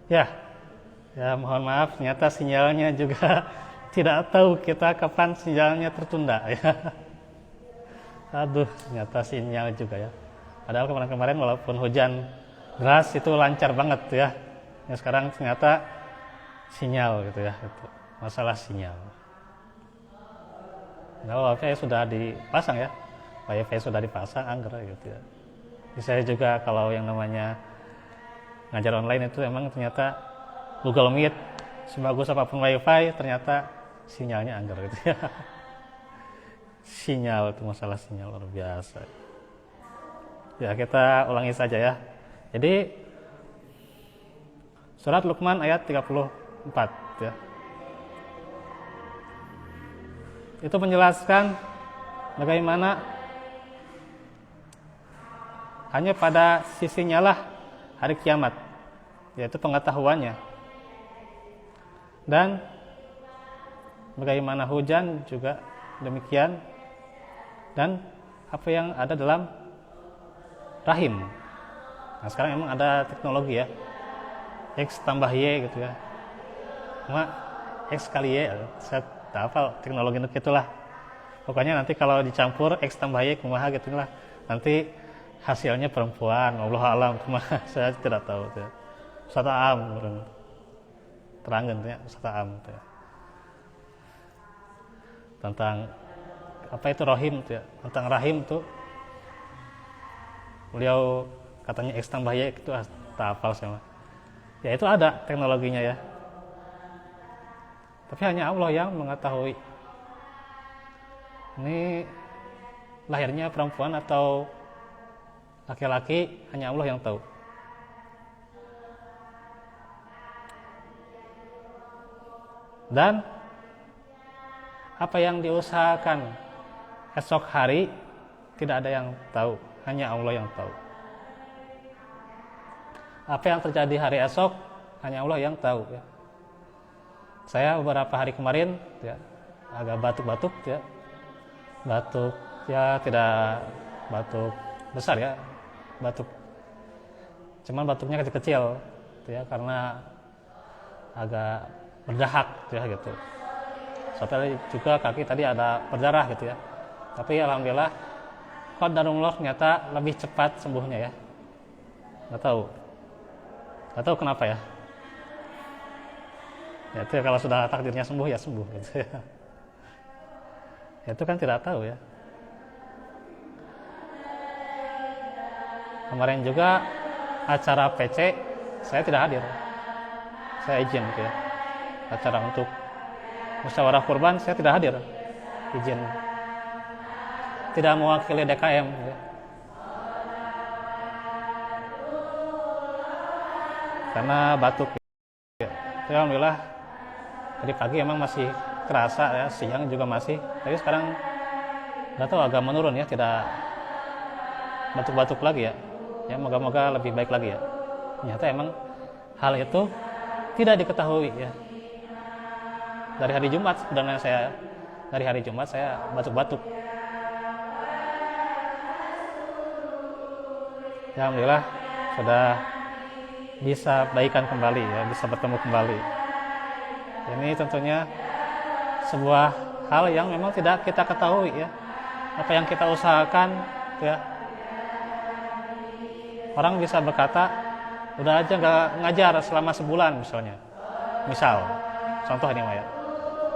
Ya, ya mohon maaf, ternyata sinyalnya juga tidak tahu kita kapan sinyalnya tertunda ya. Aduh, ternyata sinyal juga ya. Padahal kemarin-kemarin walaupun hujan deras itu lancar banget ya. Ya sekarang ternyata sinyal gitu ya, itu masalah sinyal. Nah, wifi sudah dipasang ya, wifi sudah dipasang angker gitu ya. Jadi saya juga kalau yang namanya ngajar online itu emang ternyata Google Meet sebagus apapun wifi ternyata sinyalnya angker gitu ya. Sinyal itu masalah sinyal luar biasa. Ya kita ulangi saja ya. Jadi surat Luqman ayat 34 ya. Itu menjelaskan bagaimana hanya pada sisinya lah hari kiamat, yaitu pengetahuannya. Dan bagaimana hujan juga demikian, dan apa yang ada dalam rahim. Nah sekarang emang ada teknologi ya, X tambah Y gitu ya, cuma X kali Y, saya tak hafal teknologi itu itulah. Pokoknya nanti kalau dicampur X tambah Y kumaha gitu lah, nanti hasilnya perempuan, Allah alam kumaha saya tidak tahu ya. Ustaz Am terangkan ya, Ustaz Am ya. Tentang apa itu rahim ya, tentang rahim tuh beliau katanya X tambah Y itu tak hafal sama. Ya itu ada teknologinya ya. Tapi hanya Allah yang mengetahui. Ini lahirnya perempuan atau laki-laki, hanya Allah yang tahu. Dan apa yang diusahakan esok hari tidak ada yang tahu, hanya Allah yang tahu. Apa yang terjadi hari esok hanya Allah yang tahu ya. Saya beberapa hari kemarin ya agak batuk-batuk ya. Batuk ya, tidak batuk besar ya. Batuk. Cuman batuknya kecil-kecil ya, karena agak berdahak ya gitu. Sampai juga kaki tadi ada berdarah gitu ya. Tapi alhamdulillah qadarullah ternyata lebih cepat sembuhnya ya. Nggak tahu kenapa ya. Ya itu kalau sudah takdirnya sembuh ya sembuh gitu ya. Ya itu kan tidak tahu ya. Kemarin juga acara PC saya tidak hadir. Saya izin gitu ya. Acara untuk musyawarah kurban saya tidak hadir. Izin. Tidak mewakili DKM ya. Karena batuk ya. Alhamdulillah tadi pagi emang masih kerasa ya, siang juga masih, tapi sekarang nggak tahu agak menurun ya, tidak batuk-batuk lagi ya. Ya moga-moga lebih baik lagi ya. Ternyata emang hal itu tidak diketahui ya. Dari hari Jumat sebenarnya dari hari Jumat saya batuk-batuk. Ya, alhamdulillah sudah bisa baikan kembali ya, bisa bertemu kembali. Ini tentunya sebuah hal yang memang tidak kita ketahui ya. Apa yang kita usahakan ya. Orang bisa berkata, udah aja nggak ngajar selama sebulan misalnya. Misal, contoh ini Maya.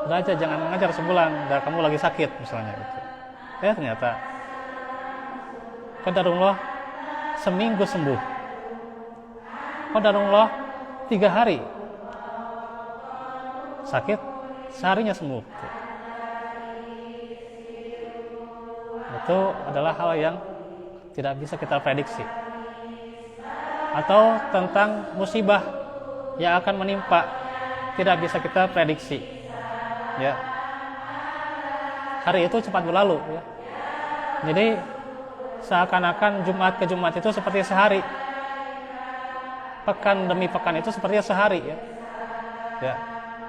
Udah aja jangan ngajar sebulan, udah kamu lagi sakit misalnya gitu. Ya ternyata qadarullah seminggu sembuh. Qadarullah 3 hari sakit, seharinya sembuh. Itu adalah hal yang tidak bisa kita prediksi. Atau tentang musibah yang akan menimpa, tidak bisa kita prediksi. Ya. Hari itu cepat berlalu ya. Jadi seakan-akan Jumat ke Jumat itu seperti sehari. Pekan demi pekan itu sepertinya sehari ya. Ya.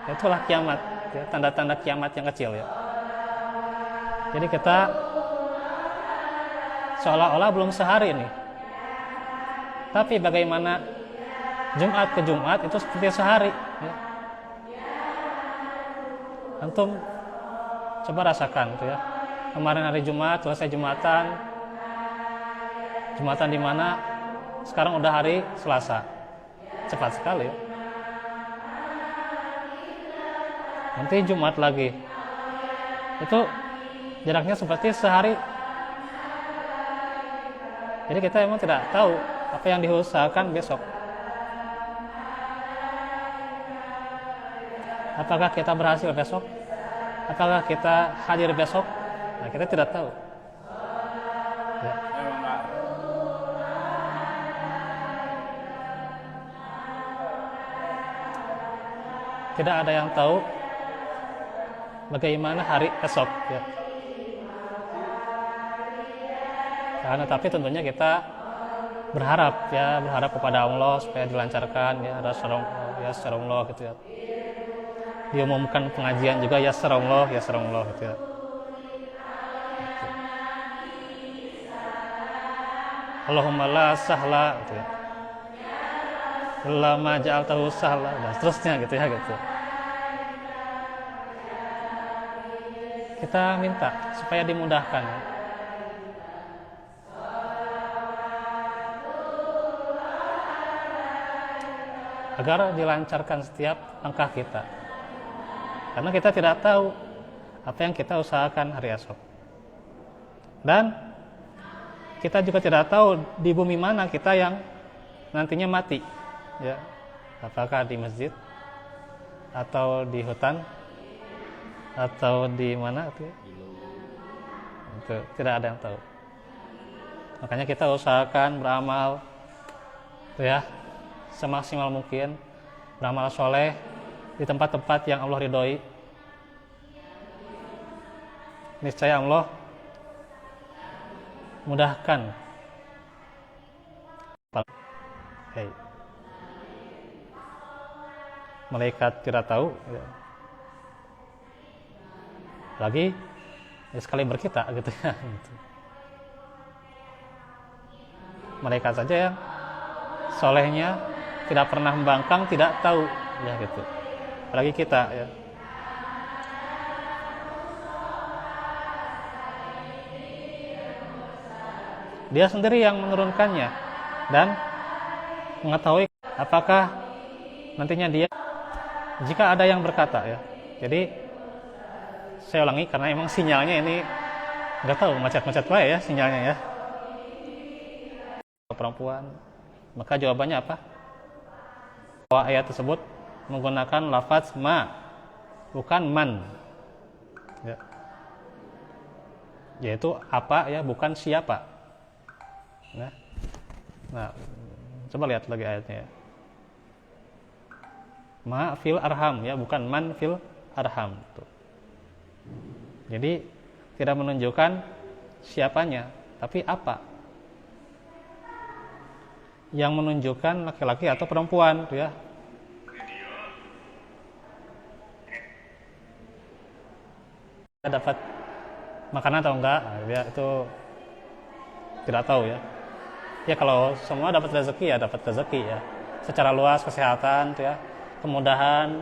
Itulah kiamat ya, tanda-tanda kiamat yang kecil ya. Jadi kita seolah-olah belum sehari ini. Tapi bagaimana Jumat ke Jumat itu seperti sehari ya. Antum coba rasakan tuh ya, kemarin hari Jumat selesai Jumatan di mana, sekarang udah hari Selasa, cepat sekali ya. Nanti Jumat lagi, itu jaraknya seperti sehari. Jadi kita emang tidak tahu apa yang diusahakan besok. Apakah kita berhasil besok? Apakah kita hadir besok? Nah, kita tidak tahu. Ya. Tidak ada yang tahu bagaimana hari esok. Ya. Nah, tapi tentunya kita berharap kepada Allah supaya dilancarkan ya, secara Allah gitu ya. Diumumkan pengajian juga ya secara Allah gitu ya. Allahumma la sahla gitu ya. Lama ja'altahu sahla dan seterusnya gitu ya gitu. Kita minta supaya dimudahkan ya. Agar dilancarkan setiap langkah kita. Karena kita tidak tahu apa yang kita usahakan hari esok. Dan kita juga tidak tahu di bumi mana kita yang nantinya mati. Ya. Apakah di masjid atau di hutan atau di mana itu? Itu tidak ada yang tahu. Makanya kita usahakan beramal itu ya, semaksimal mungkin, beramal soleh di tempat-tempat yang Allah ridhoi. Niscaya Allah mudahkan. Hey. Malaikat tidak tahu ya. Lagi ya sekali berkita gitu ya. Malaikat saja yang solehnya tidak pernah membangkang, tidak tahu ya gitu. Apalagi kita ya. Dia sendiri yang menurunkannya dan mengetahui apakah nantinya dia, jika ada yang berkata ya. Jadi saya ulangi karena emang sinyalnya ini nggak tahu macet-macet baik ya sinyalnya ya. Perempuan, maka jawabannya apa? Bahwa ayat tersebut menggunakan lafaz ma, bukan man ya. Yaitu apa ya, bukan siapa. Nah, coba lihat lagi ayatnya ya. Ma fil arham ya, bukan man fil arham tuh. Jadi tidak menunjukkan siapanya, tapi apa yang menunjukkan laki-laki atau perempuan tuh ya. Dapat makanan atau enggak ya, itu tidak tahu ya. Ya kalau semua dapat rezeki ya dapat rezeki ya, secara luas, kesehatan tuh ya, kemudahan,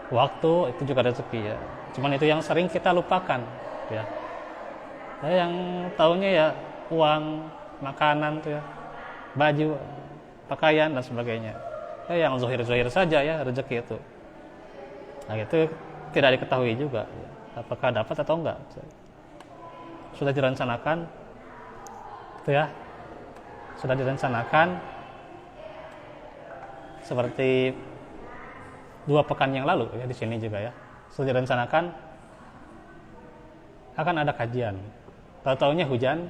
waktu, itu juga rezeki ya. Cuman itu yang sering kita lupakan ya. Yang tahunya ya uang, makanan tuh ya, baju, pakaian dan sebagainya. Ya yang zahir-zahir saja ya rezeki itu. Nah itu tidak diketahui juga ya. Apakah dapat atau enggak. Sudah direncanakan itu ya. Sudah direncanakan seperti 2 pekan yang lalu ya, di sini juga ya. Sudah direncanakan akan ada kajian. Tahu-taunya hujan.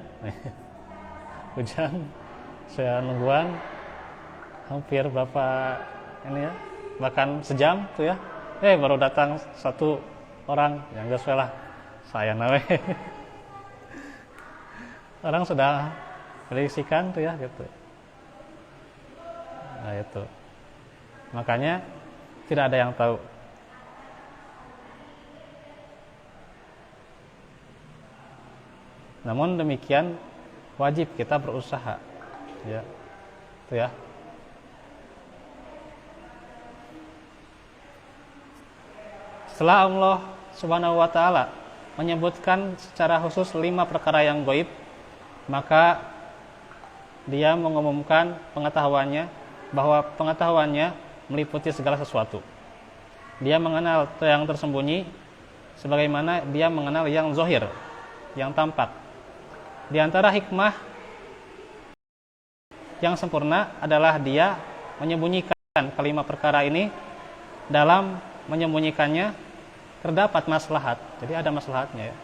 Hujan. Saya nungguan hampir berapa ini ya, bahkan sejam tuh ya. Baru datang 1 orang yang enggak sesuai lah. Saya nawe. Orang sudah prediksikan tuh ya gitu. Nah itu. Makanya tidak ada yang tahu. Namun demikian wajib kita berusaha. Ya. Itu ya. Setelah Allah Subhanahu wa taala menyebutkan secara khusus 5 perkara yang gaib, maka dia mengumumkan pengetahuannya, bahwa pengetahuannya meliputi segala sesuatu. Dia mengenal yang tersembunyi sebagaimana dia mengenal yang zahir, yang tampak. Di antara hikmah yang sempurna adalah dia menyembunyikan kelima perkara ini. Dalam menyembunyikannya terdapat maslahat. Jadi ada maslahatnya ya.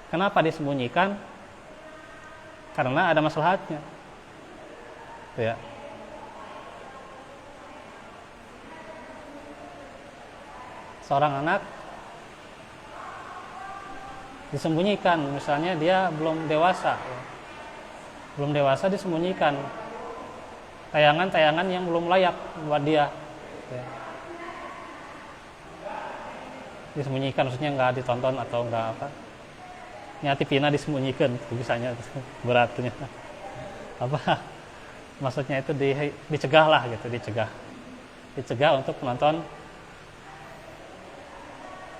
Kenapa disembunyikan? Karena ada maslahatnya. Ya. Seorang anak disembunyikan, misalnya dia belum dewasa ya. Belum dewasa disembunyikan tayangan-tayangan yang belum layak buat dia ya. Disembunyikan maksudnya nggak ditonton atau nggak apa, nyati pina disembunyikan bisanya beratnya apa maksudnya itu dicegah lah gitu, dicegah untuk menonton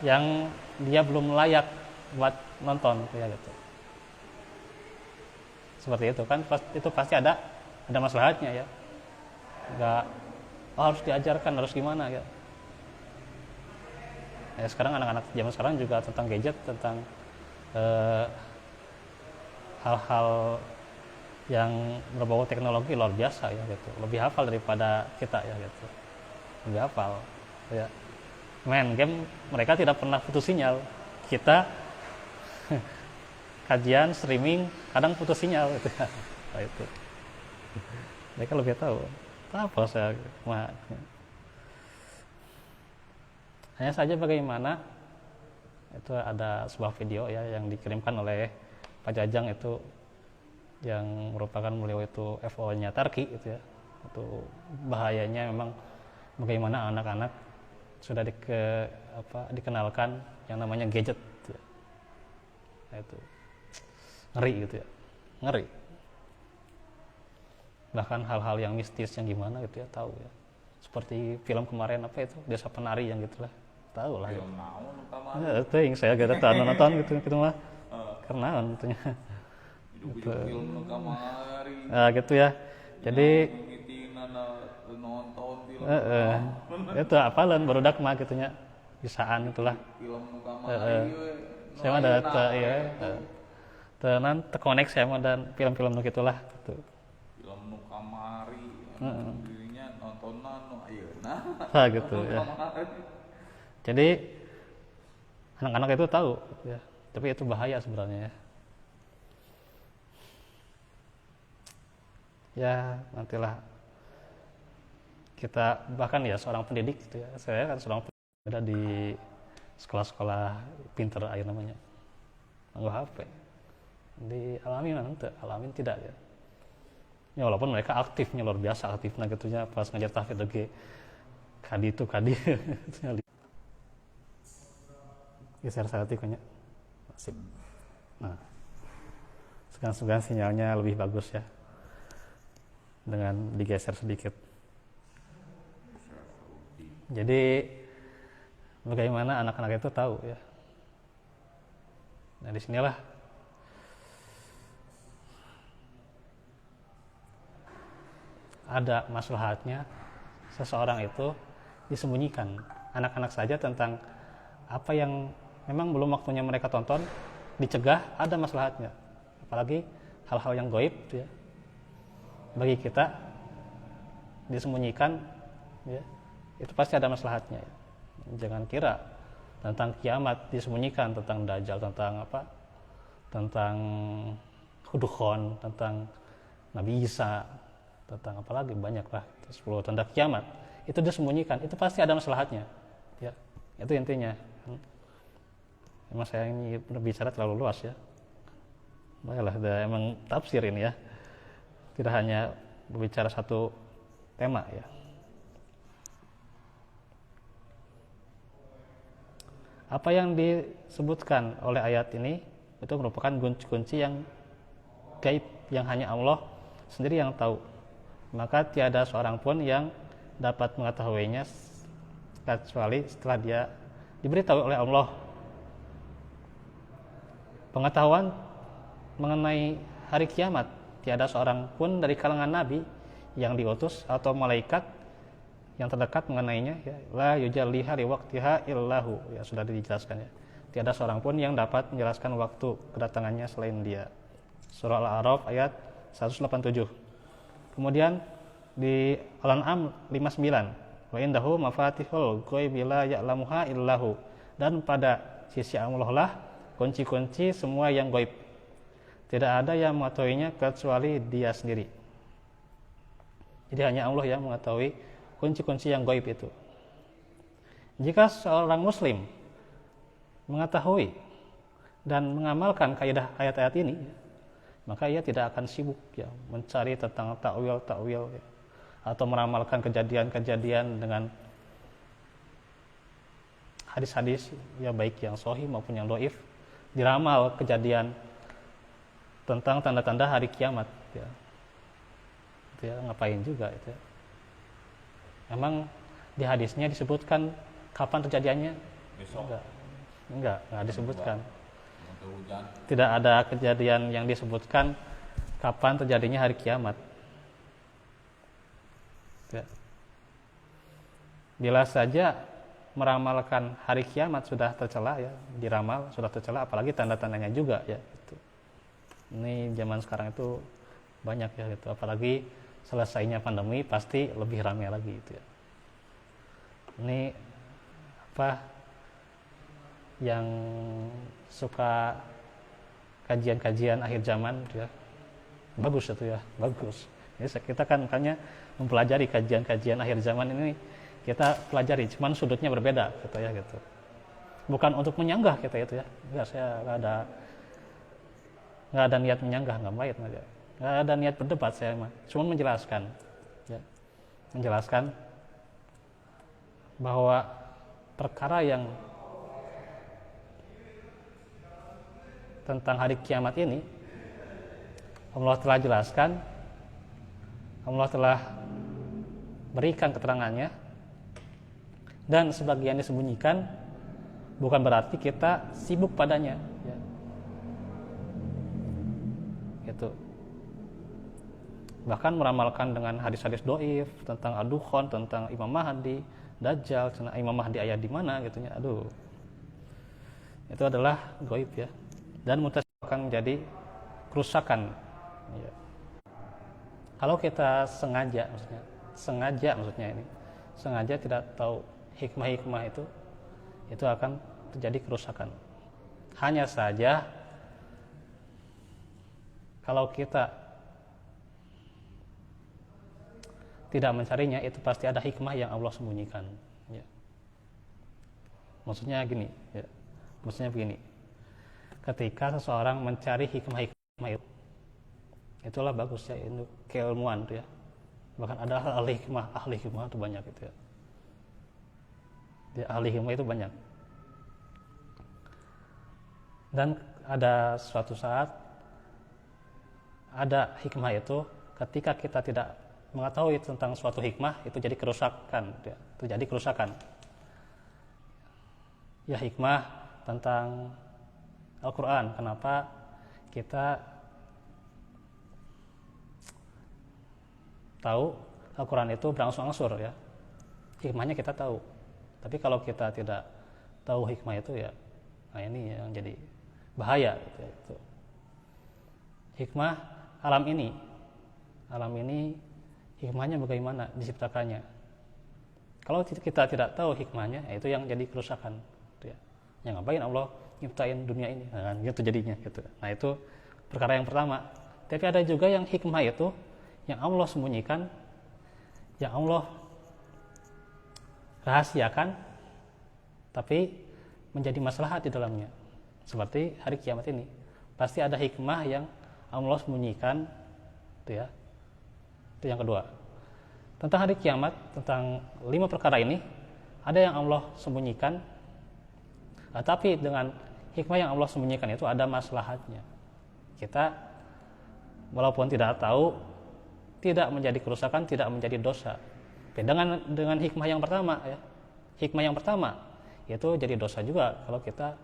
yang dia belum layak buat nonton ya gitu. Seperti itu kan, itu pasti ada maslahatnya ya. Nggak harus diajarkan, harus gimana ya. Ya sekarang anak-anak zaman sekarang juga tentang gadget, tentang hal-hal yang berbau teknologi luar biasa ya gitu. Lebih hafal daripada kita ya gitu. Lebih hafal ya. Main game mereka tidak pernah putus sinyal. Kita kajian streaming kadang putus sinyal gitu ya. Nah, itu. Mereka lebih tahu. Apa saya hanya saja bagaimana itu ada sebuah video ya yang dikirimkan oleh Pak Jajang itu, yang merupakan beliau itu FO-nya Tarki itu ya. Itu bahayanya memang bagaimana anak-anak sudah dikenalkan yang namanya gadget gitu ya. Nah, itu ngeri gitu ya, ngeri. Bahkan hal-hal yang mistis yang gimana gitu ya tahu ya. Seperti film kemarin apa itu, Desa Penari yang gitulah. Tahu lah. Film naon utama. Ya, itu yang saya gak ada nonton gitu mah. Karena tentunya. Itu film nu kamari. Nah, gitu ya. Jadi nonton film. Itu apalan barudak mah gitunya. Bisaan itulah. Film nu kamari. Saya mah ada ya. Tenan terkonek saya mah dan film-film nu gitulah gitu. Film nu kamari. Dirinya nontonan nu ayeuna. Ah gitu ya. Jadi anak-anak itu tahu ya, tapi itu bahaya sebenarnya ya. Ya nantilah kita, bahkan ya seorang pendidik gitu ya, saya kan seorang pendidik ada di sekolah-sekolah pinter air namanya, nggak HP, alamin tidak ya. Ya walaupun mereka aktifnya luar biasa aktifnya gitunya pas ngajar tahfidz oke, kadi geser satu kayaknya sip. Nah sekarang sinyalnya lebih bagus ya dengan digeser sedikit. Jadi bagaimana anak-anak itu tahu ya. Nah disinilah ada maslahatnya seseorang itu disembunyikan anak-anak saja tentang apa yang memang belum waktunya mereka tonton, dicegah, ada maslahatnya. Apalagi hal-hal yang gaib ya. Bagi kita disembunyikan ya, itu pasti ada maslahatnya ya. Jangan kira tentang kiamat disembunyikan, tentang dajjal, tentang apa? Tentang Hudukhon, tentang Nabi Isa, tentang apa lagi banyak lah 10 tanda kiamat. Itu disembunyikan, itu pasti ada maslahatnya. Ya. Itu intinya. Emang saya ini berbicara terlalu luas ya. Baiklah, emang tafsir ini ya. Tidak hanya berbicara satu tema ya. Apa yang disebutkan oleh ayat ini itu merupakan kunci-kunci yang gaib yang hanya Allah sendiri yang tahu. Maka tiada seorang pun yang dapat mengetahuinya kecuali setelah dia diberitahu oleh Allah pengetahuan mengenai hari kiamat. Tiada seorang pun dari kalangan nabi yang diutus atau malaikat yang terdekat mengenainya, ya. La yujalliha liwaqtiha illahu, ya sudah dijelaskan ya. Tiada seorang pun yang dapat menjelaskan waktu kedatangannya selain Dia. Surah Al-A'raf ayat 187. Kemudian di Al-An'am 59, wa indahu mafatihul ghaibi la ya'lamuha illahu, dan pada sisi Allah lah kunci-kunci semua yang gaib. Tidak ada yang mengetahuinya kecuali Dia sendiri. Jadi hanya Allah yang mengetahui kunci-kunci yang gaib itu. Jika seorang muslim mengetahui dan mengamalkan kaidah ayat-ayat ini, maka ia tidak akan sibuk ya mencari tentang takwil ya, atau meramalkan kejadian-kejadian dengan hadis-hadis ya, baik yang sahih maupun yang dhaif. Diramal kejadian tentang tanda-tanda hari kiamat ya. Itu ya, ngapain juga itu ya. Memang di hadisnya disebutkan kapan terjadiannya? Besok. Enggak disebutkan. Tidak ada kejadian yang disebutkan kapan terjadinya hari kiamat. Ya. Bila saja meramalkan hari kiamat sudah tercela ya, diramal sudah tercela, apalagi tanda-tandanya juga ya. Gitu. Ini zaman sekarang itu banyak ya gitu, apalagi selesainya pandemi pasti lebih ramai lagi itu ya. Ini apa yang suka kajian-kajian akhir zaman ya, bagus itu ya, bagus. Jadi kita kan makanya mempelajari kajian-kajian akhir zaman ini, kita pelajari, cuman sudutnya berbeda gitu ya gitu. Bukan untuk menyanggah kita itu ya, enggak, saya nggak ada niat menyanggah, nggak ada niat berdebat, saya cuma menjelaskan ya. Menjelaskan bahwa perkara yang tentang hari kiamat ini Allah telah jelaskan, Allah telah berikan keterangannya, dan sebagian disembunyikan, bukan berarti kita sibuk padanya ya. Gitu. Bahkan meramalkan dengan hadis-hadis dhaif tentang Ad-Dukhan, tentang Imam Mahdi, Dajjal, Imam Mahdi ayat di mana gitu ya. Aduh. Itu adalah gaib ya. Dan akan menjadi kerusakan ya. Kalau kita sengaja tidak tahu hikmah-hikmah itu akan terjadi kerusakan. Hanya saja kalau kita tidak mencarinya, itu pasti ada hikmah yang Allah sembunyikan ya. Maksudnya begini, ketika seseorang mencari hikmah itulah bagusnya itu keilmuan ya. Bahkan ada ahli hikmah itu banyak itu ya. Ahli hikmah itu banyak. Dan ada suatu saat ada hikmah itu, ketika kita tidak mengetahui tentang suatu hikmah, itu jadi kerusakan ya. Terjadi kerusakan ya. Hikmah tentang Al-Quran, kenapa kita tahu Al-Quran itu berangsur-angsur ya, hikmahnya kita tahu. Tapi kalau kita tidak tahu hikmah itu ya, nah ini yang jadi bahaya gitu ya. Hikmah alam ini hikmahnya bagaimana diciptakannya. Kalau kita tidak tahu hikmahnya, itu yang jadi kerusakan gitu ya. Yang ngapain Allah nyiptain dunia ini, nah, gitu jadinya gitu. Nah itu perkara yang pertama. Tapi ada juga yang hikmah itu yang Allah sembunyikan, yang Allah rahasiakan, tapi menjadi maslahat di dalamnya. Seperti hari kiamat ini, pasti ada hikmah yang Allah sembunyikan, itu ya. Itu yang kedua. Tentang hari kiamat, tentang 5 perkara ini, ada yang Allah sembunyikan, tapi dengan hikmah yang Allah sembunyikan itu ada maslahatnya. Kita walaupun tidak tahu, tidak menjadi kerusakan, tidak menjadi dosa. Dengan hikmah yang pertama ya. Hikmah yang pertama itu jadi dosa juga kalau kita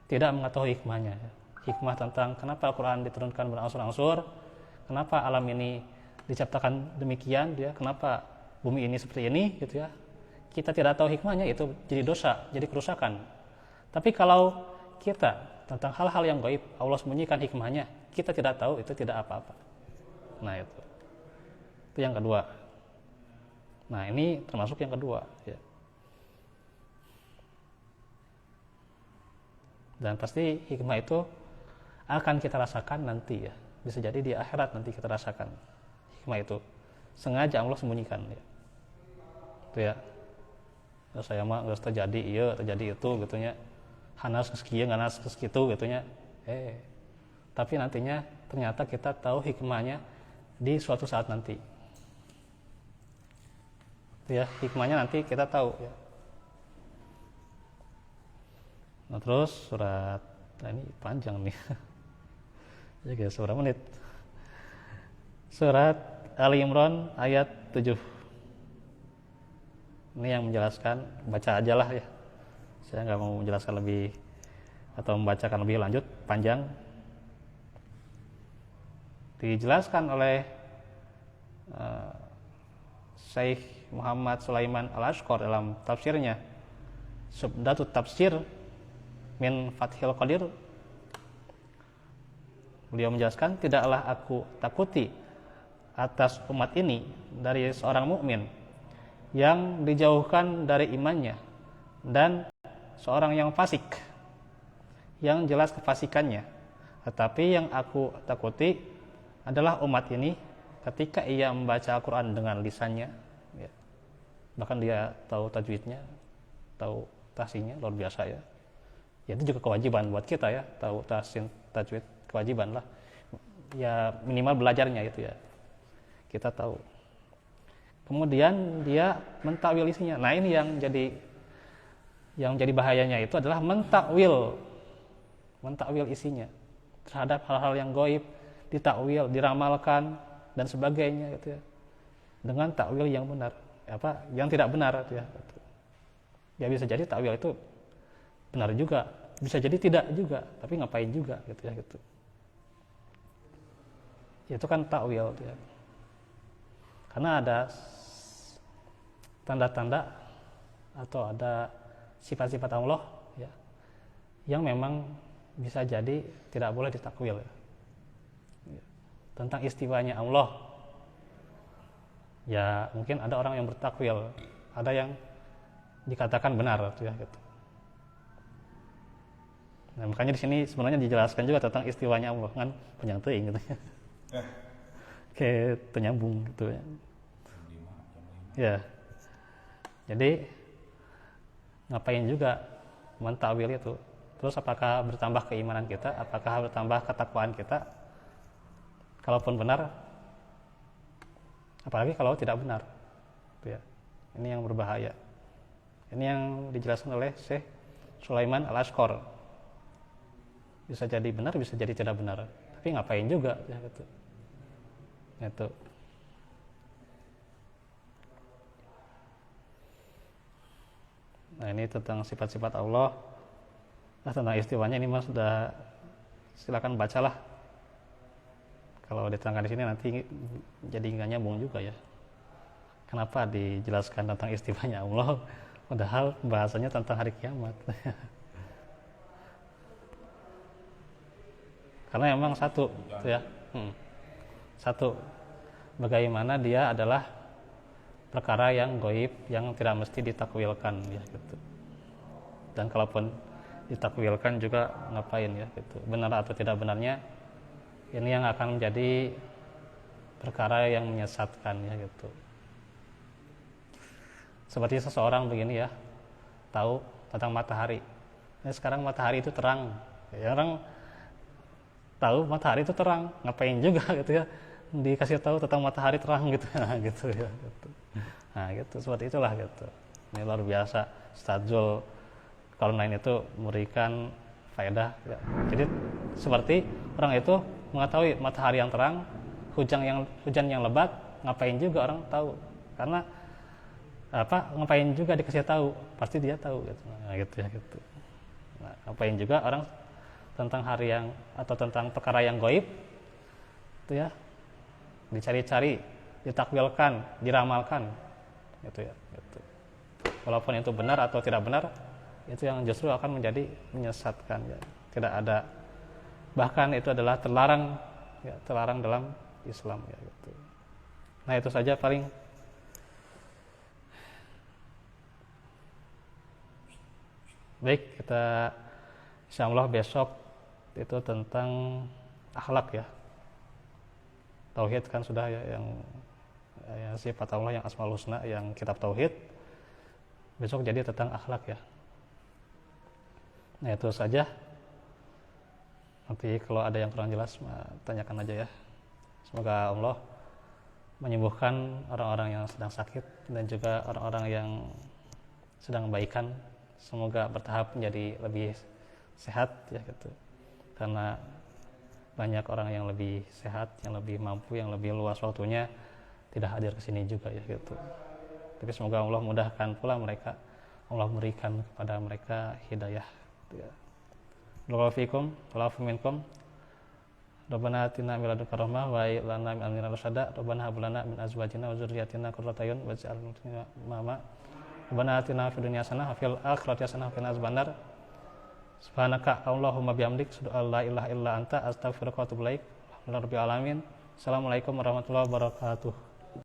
tidak mengetahui hikmahnya. Hikmah tentang kenapa Al-Quran diturunkan berangsur-angsur, kenapa alam ini diciptakan demikian, ya, kenapa bumi ini seperti ini, gitu ya. Kita tidak tahu hikmahnya, itu jadi dosa, jadi kerusakan. Tapi kalau kita tentang hal-hal yang gaib, Allah sembunyikan hikmahnya, kita tidak tahu, itu tidak apa-apa. Nah itu yang kedua. Nah ini termasuk yang kedua, ya. Dan pasti hikmah itu akan kita rasakan nanti, ya. Bisa jadi di akhirat nanti kita rasakan hikmah itu. Sengaja Allah sembunyikan, ya. Itu ya. Saya mah nggak terjadi, iya terjadi itu, gitunya. Hanas kesekian, ganas kesekitu, gitunya. Tapi nantinya ternyata kita tahu hikmahnya di suatu saat nanti. Itu ya, hikmahnya nanti kita tahu, ya. Nah terus surat, nah ini panjang nih. Ya guys, berapa menit? Surat Ali Imran ayat 7. Ini yang menjelaskan, baca aja lah ya. Saya nggak mau menjelaskan lebih atau membacakan lebih lanjut, panjang. Dijelaskan oleh Syekh Muhammad Sulaiman Al-Ashqar dalam tafsirnya Subdatut Tafsir min Fathil Qadir. Beliau menjelaskan, tidaklah aku takuti atas umat ini dari seorang mukmin yang dijauhkan dari imannya dan seorang yang fasik yang jelas kefasikannya. Tetapi yang aku takuti adalah umat ini ketika ia membaca Al-Quran dengan lisannya, ya. Bahkan dia tahu tajwidnya, tahu tahsinnya, luar biasa, ya. Ya itu juga kewajiban buat kita, ya, tahu tahsin tajwid, kewajiban lah, ya, minimal belajarnya itu, ya, kita tahu. Kemudian dia mentakwil isinya. Nah ini yang jadi bahayanya itu adalah mentakwil isinya terhadap hal-hal yang gaib, ditakwil, diramalkan dan sebagainya, gitu ya, dengan takwil yang benar, yang tidak benar, gitu ya. Ya bisa jadi takwil itu benar juga, bisa jadi tidak juga, tapi ngapain juga, gitu ya, gitu. Itu kan takwil, gitu ya. Karena ada tanda-tanda atau ada sifat-sifat Allah, ya, yang memang bisa jadi tidak boleh ditakwil, ya. Tentang istiwanya Allah, ya mungkin ada orang yang bertakwil, ada yang dikatakan benar, ya, gitu. Nah, makanya di sini sebenarnya dijelaskan juga tentang istiwanya Allah, kan panjang teuing gitu ya. Kayak penyambung gitu, ya. Ya. Jadi ngapain juga mentakwil itu? Terus apakah bertambah keimanan kita? Apakah bertambah ketakwaan kita? Kalaupun benar, apalagi kalau tidak benar, ya. Ini yang berbahaya. Ini yang dijelaskan oleh Syekh Sulaiman Al-Ashqar. Bisa jadi benar, bisa jadi tidak benar. Tapi ngapain juga, ya, gitu. Itu. Nah ini tentang sifat-sifat Allah. Nah tentang istiwanya ini mas sudah, silakan bacalah. Kalau diterangkan di sini nanti jadi nggak nyambung juga, ya. Kenapa dijelaskan tentang istiwanya Allah, padahal bahasanya tentang hari kiamat. Karena memang satu, ya. Satu, bagaimana dia adalah perkara yang gaib, yang tidak mesti ditakwilkan, ya, gitu. Dan kalaupun ditakwilkan juga ngapain, ya, gitu. Benar atau tidak benarnya, ini yang akan menjadi perkara yang menyesatkan, ya, gitu. Seperti seseorang begini, ya, tahu tentang matahari. Nah, sekarang matahari itu terang, ya, orang tahu matahari itu terang, ngapain juga, gitu ya, dikasih tahu tentang matahari terang, gitu. Nah, gitu, ya, gitu. Nah, gitu, seperti itulah, gitu. Ini luar biasa. Ustaz Zul Qarnain itu memberikan faedah, ya. Jadi seperti orang itu mengetahui matahari yang terang, hujan yang lebat, ngapain juga orang tahu, karena ngapain juga dikasih tahu, pasti dia tahu gitu. Nah, gitu ya gitu. Nah, ngapain juga orang tentang hari yang atau tentang perkara yang gaib itu ya dicari-cari, ditakwilkan, diramalkan gitu ya gitu. Walaupun itu benar atau tidak benar, itu yang justru akan menjadi menyesatkan ya. Tidak ada, bahkan itu adalah terlarang ya, terlarang dalam Islam ya gitu. Nah, itu saja paling. Baik, kita insyaallah besok itu tentang akhlak ya. Tauhid kan sudah ya, yang sifat Allah yang Asmaul Husna, yang kitab tauhid. Besok jadi tentang akhlak ya. Nah, itu saja. Nanti kalau ada yang kurang jelas tanyakan aja ya. Semoga Allah menyembuhkan orang-orang yang sedang sakit dan juga orang-orang yang sedang baikan. Semoga bertahap menjadi lebih sehat ya gitu. Karena banyak orang yang lebih sehat, yang lebih mampu, yang lebih luas waktunya tidak hadir ke sini juga ya gitu. Tapi semoga Allah mudahkan pula mereka, Allah berikan kepada mereka hidayah gitu ya. Barakallahu fikum, wa'afu minkum. Rabbana atina min ladunka rahmah wa hab lana min amrina rasyada. Rabbana hab lana min azwajina wa dzurriyyatina qurrata a'yun waj'alna lil muttaqina imama. Rabbana atina fid dunya hasanah wa fil akhirati hasanah wa qina adzabannar. Subhanaka Allahumma bihamdik, asyhadu an la ilaha illa anta, astaghfiruka wa atubu ilaik. Alhamdulillahi rabbil alamin. Assalamualaikum warahmatullahi wabarakatuh.